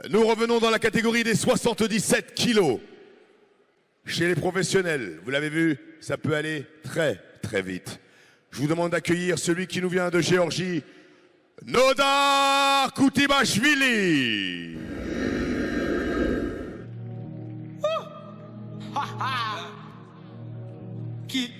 Nous revenons dans la catégorie des 77 kilos. Chez les professionnels, vous l'avez vu, ça peut aller très très vite. Je vous demande d'accueillir celui qui nous vient de Géorgie, Nodar Koutibashvili. Qui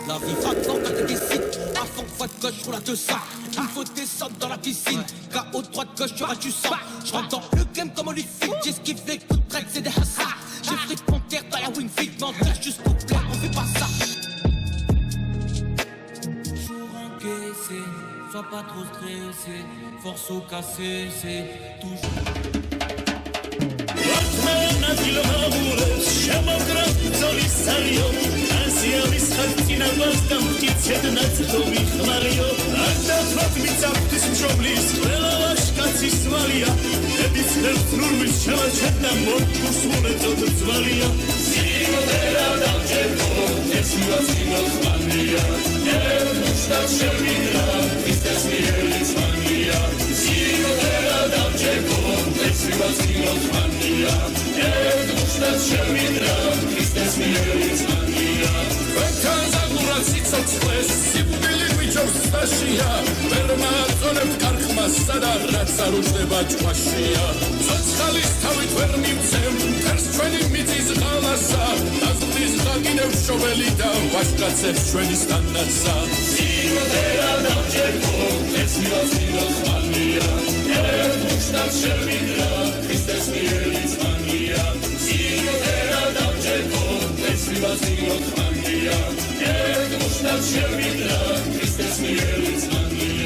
la vie va quand elle décide. À fond, voie de gauche, roule à 200. Il faut descendre dans la piscine. KO droite, gauche, tu auras du sang. Je rentre dans le game comme Olympique. J'ai esquivé, coup de traite, c'est des hassas. J'ai pris Panther dans la Wingfield. Mentir jusqu'au clair, on fait pas ça. Toujours encaissé, sois pas trop stressé. Force au cassé, c'est toujours.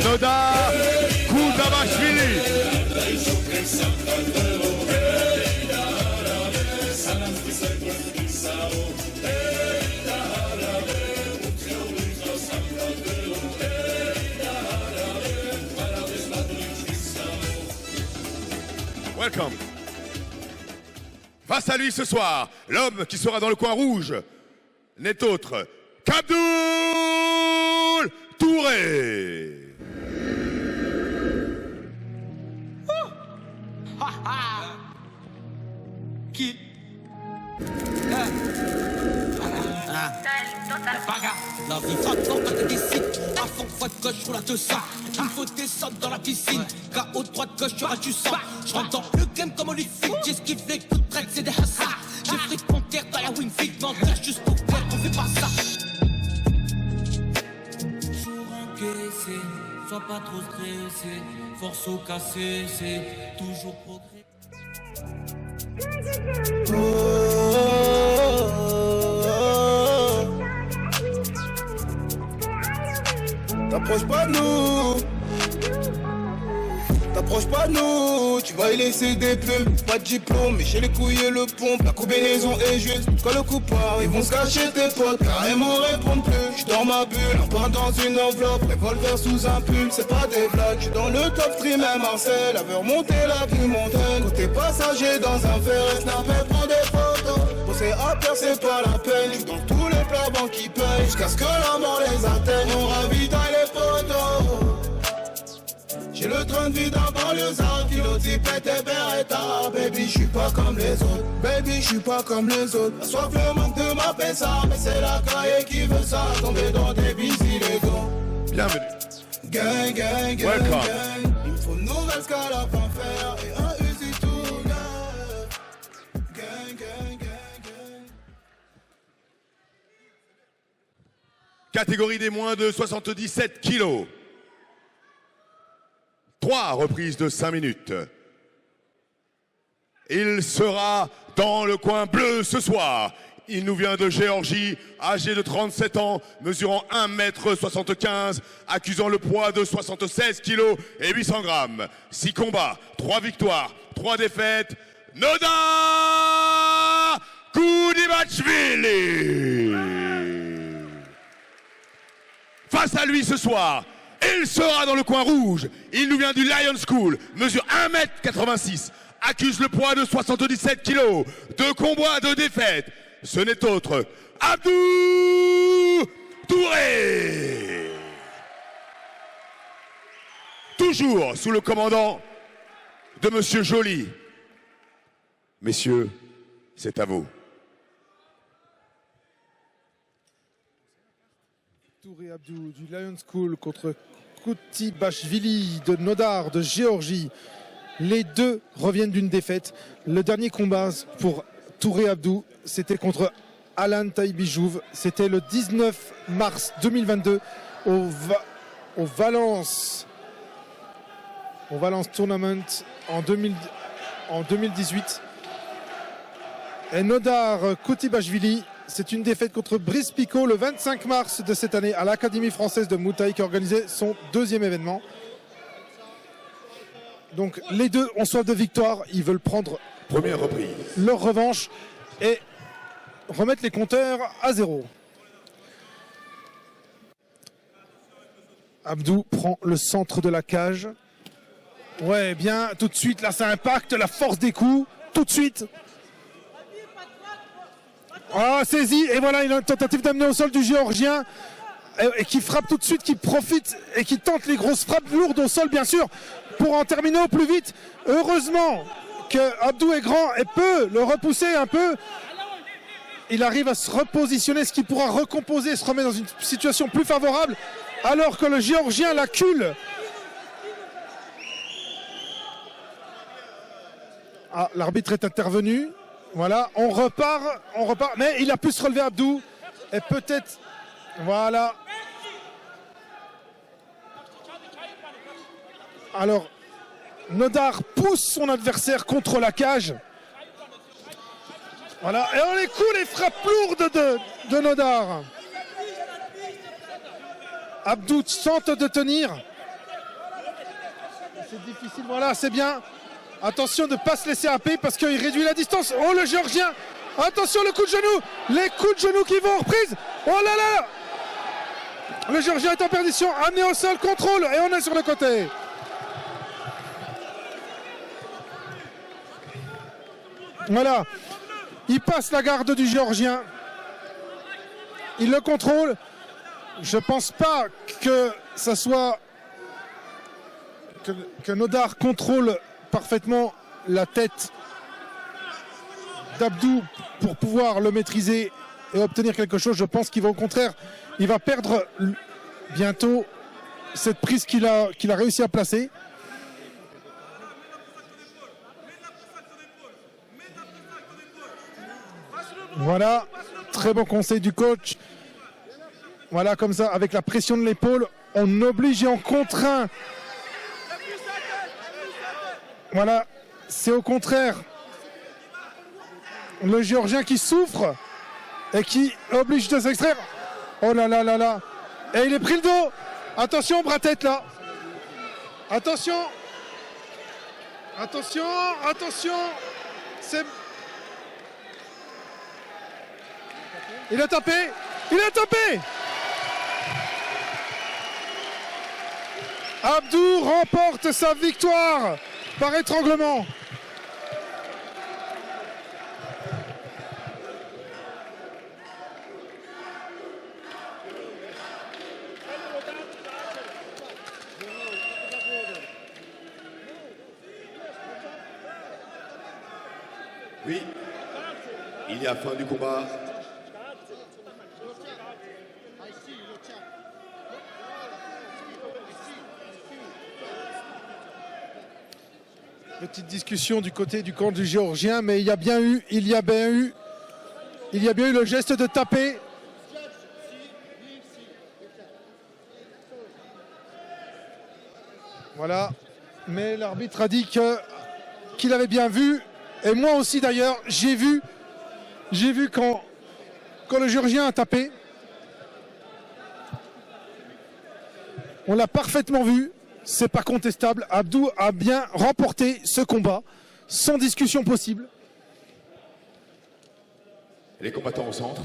Nodar Koutibashvili. Welcome. Face à lui ce soir, l'homme qui sera dans le coin rouge n'est autre qu'Abdoul Touré. Qui la vie va quand elle décide. À fond, voie de gauche, roule à 200. Il faut descendre dans la piscine. KO droite, gauche, tu auras du sang. Je rentre dans le game comme Olympique. J'ai esquivé, coup de traite, c'est des hassas. J'ai pris Panther dans la Wingfield. Mentir jusqu'au clair, on fait pas ça. Toujours encaissé, sois pas trop stressé. Force au cassé, c'est toujours progrès. T'approches pas de nous, t'approches pas de nous, tu vas y laisser des pneus, pas de diplôme, mais chez les couilles et le pompe, la combinaison est juste, quand le coup part, ils vont se cacher tes potes, carrément répondre plus, j'suis dans ma bulle, un pain dans une enveloppe, revolver sous un pull, c'est pas des blagues, j'suis dans le top stream à Marseille, avait remonté la vie montagne, côté passager dans un verre, snapper, prend des photos, bosser à terre c'est pas la peine, j'suis dans tous les plats bancs qui payent, jusqu'à ce que la mort les atteigne, on ravitaille les photos. J'ai le train de vie d'un banlieusard, philotipette et beretta. Baby, j'suis pas comme les autres, baby, j'suis pas comme les autres. La soif, le manque de ma ça, mais c'est la caille qui veut ça. Tomber dans des bis illégaux. Bienvenue. Gang, gang, gang, Welcome. gang. Il me faut une nouvelle scale à pas faire et un Uzi tout neuf. Gang, gang, gang, gang. Catégorie des moins de 77 kilos. 3 reprises de 5 minutes. Il sera dans le coin bleu ce soir. Il nous vient de Géorgie, âgé de 37 ans, mesurant 1,75 m, accusant le poids de 76 kg et 800 grammes. 6 combats, 3 victoires, 3 défaites. Nodar Koutibashvili. Face à lui ce soir, il sera dans le coin rouge. Il nous vient du Lion School, mesure 1,86 m, accuse le poids de 77 kg, 2 combats, 2 défaites. Ce n'est autre Abdoul Touré. toujours sous le commandant de Monsieur Joly. Messieurs, c'est à vous. Touré Abdou du Lion School contre Kutibashvili de Nodar de Géorgie. Les deux reviennent d'une défaite. Le dernier combat pour Touré Abdou, c'était contre Alan Taibijouv. C'était le 19 mars 2022 au Valence Tournament en 2018. Et Nodar Kutibashvili, c'est une défaite contre Brice Picot le 25 mars de cette année à l'Académie française de Muay Thai qui a organisé son deuxième événement. Donc les deux ont soif de victoire, ils veulent prendre première reprise leur revanche et remettre les compteurs à zéro. Abdou prend le centre de la cage. Ouais, bien, tout de suite, là ça impacte, la force des coups, tout de suite. Ah, saisi, et voilà une tentative d'amener au sol du Géorgien et qui frappe tout de suite, qui profite et qui tente les grosses frappes lourdes au sol bien sûr pour en terminer au plus vite. Heureusement que Abdou est grand et peut le repousser un peu. Il arrive à se repositionner, ce qui pourra recomposer, se remettre dans une situation plus favorable alors que le Géorgien l'accule. Ah, l'arbitre est intervenu. Voilà, on repart, mais il a pu se relever Abdou, et peut-être, voilà. Alors, Nodar pousse son adversaire contre la cage. Voilà, et on écoute les frappes lourdes de Nodar. Abdou tente de tenir. C'est difficile, voilà, c'est bien. Attention de ne pas se laisser happer parce qu'il réduit la distance. Oh, le Géorgien. Attention, le coup de genou. Les coups de genou qui vont en reprise. Oh là là. Le Géorgien est en perdition. Amené au sol, contrôle. Et on est sur le côté. Voilà. Il passe la garde du Géorgien. Il le contrôle. Je ne pense pas que ça soit... que Nodar contrôle parfaitement la tête d'Abdou pour pouvoir le maîtriser et obtenir quelque chose. Je pense qu'il va au contraire, il va perdre bientôt cette prise qu'il a réussi à placer. Voilà, très bon conseil du coach. Voilà, comme ça, avec la pression de l'épaule, on oblige et on contraint. Voilà, c'est au contraire le Géorgien qui souffre et qui oblige de s'extraire. Oh là là là là. Et il est pris le dos. Attention, bras-tête là. Attention. Attention, attention. Il a tapé. Il a tapé. Abdou remporte sa victoire par étranglement. Oui, il y a fin du combat. Petite discussion du côté du camp du Géorgien, mais il y a bien eu le geste de taper. Voilà, mais l'arbitre a dit qu'il avait bien vu, et moi aussi d'ailleurs, j'ai vu quand le Géorgien a tapé. On l'a parfaitement vu. C'est pas contestable. Abdou a bien remporté ce combat sans discussion possible. Les combattants au centre.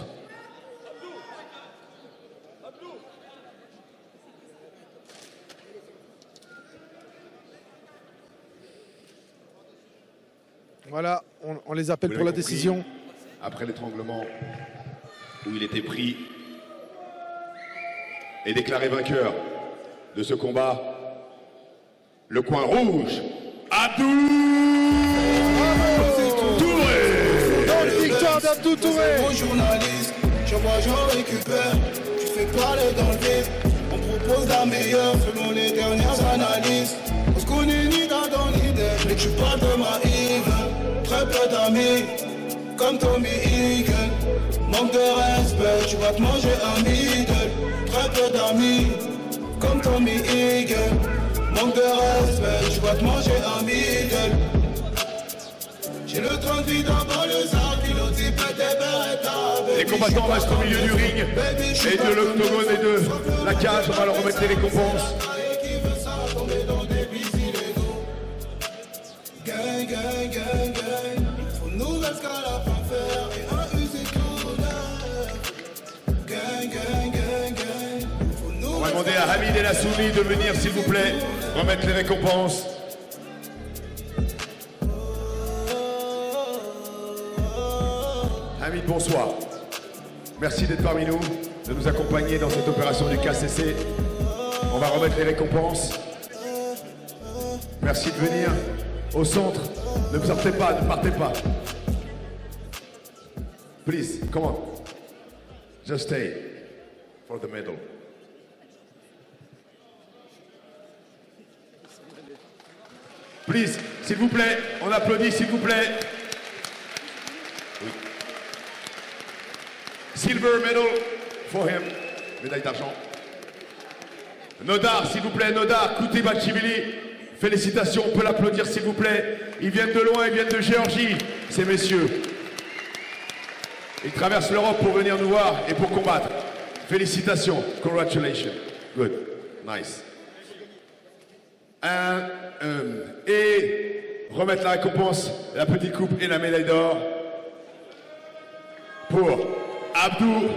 Voilà, on les appelle pour la décision. Après l'étranglement où il était pris et déclaré vainqueur de ce combat, Le coin rouge, Abdou Touré. Dans victoire d'Abdou Touré. Aux journalistes, je vois j'en récupère. Tu fais parler dans le vide. On propose la meilleure selon les dernières analyses. On se connaît ni dans l'idée. Mais tu parles de ma Eagle. Très peu d'amis, comme Tommy Eagle. Manque de respect, tu vas te manger un middle. Très peu d'amis, comme Tommy Eagle. Manque de respect, tu vas te manger un middle. J'ai le train de vie dans banlieusard, piloté pète des beretta. Les combattants restent au milieu du ring et de l'octogone et de la cage. On va leur remettre les récompenses. Gang, gang, gang, gang. Faut une nouvelle scale à faire et un usé tout neuf. Gang, gang, gang, gang. Faut une On va nouvelle demander à Hamid et la Soumi de venir, s'il vous plaît, remettre les récompenses. Hamid, bonsoir. Merci d'être parmi nous, de nous accompagner dans cette opération du KCC. On va remettre les récompenses. Merci de venir au centre. Ne sortez pas, ne partez pas. Please, come on. Just stay for the medal. Please, s'il vous plaît, on applaudit, s'il vous plaît. Oui. Silver medal for him. Médaille d'argent. Nodar, s'il vous plaît, Nodar, Koutibachvili. Félicitations, on peut l'applaudir, s'il vous plaît. Ils viennent de loin, ils viennent de Géorgie, ces messieurs. Ils traversent l'Europe pour venir nous voir et pour combattre. Félicitations, congratulations. Good, nice. Et remettre la récompense, la petite coupe et la médaille d'or pour Abdou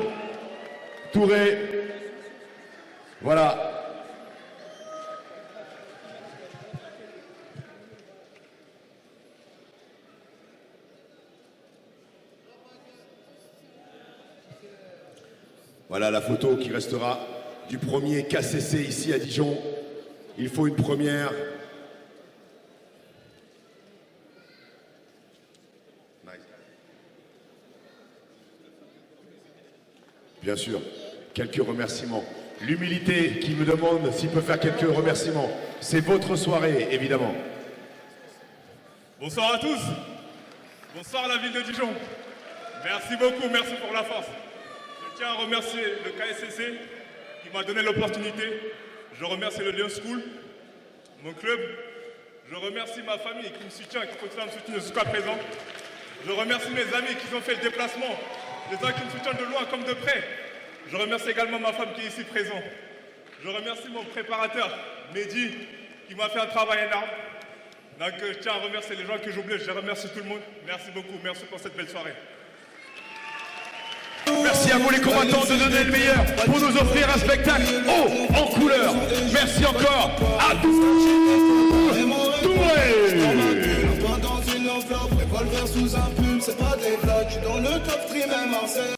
Touré. Voilà. Voilà la photo qui restera du premier KCC ici à Dijon. Il faut une première. Bien sûr, quelques remerciements. L'humilité qui me demande s'il peut faire quelques remerciements. C'est votre soirée, évidemment. Bonsoir à tous. Bonsoir à la ville de Dijon. Merci beaucoup, merci pour la force. Je tiens à remercier le KSCC qui m'a donné l'opportunité. Je remercie le Lion School, mon club. Je remercie ma famille qui me soutient, qui continue à me soutenir jusqu'à présent. Je remercie mes amis qui ont fait le déplacement, les gens qui me soutiennent de loin comme de près. Je remercie également ma femme qui est ici présente. Je remercie mon préparateur, Mehdi, qui m'a fait un travail énorme. Donc je tiens à remercier les gens que j'oublie. Je remercie tout le monde. Merci beaucoup. Merci pour cette belle soirée. Merci à vous les combattants de donner le meilleur pour nous offrir un spectacle haut en couleur. Merci encore à Touré. Dans une enveloppe, revolver sous un pull, c'est pas des blagues. Je suis dans le top 3 même Marseille.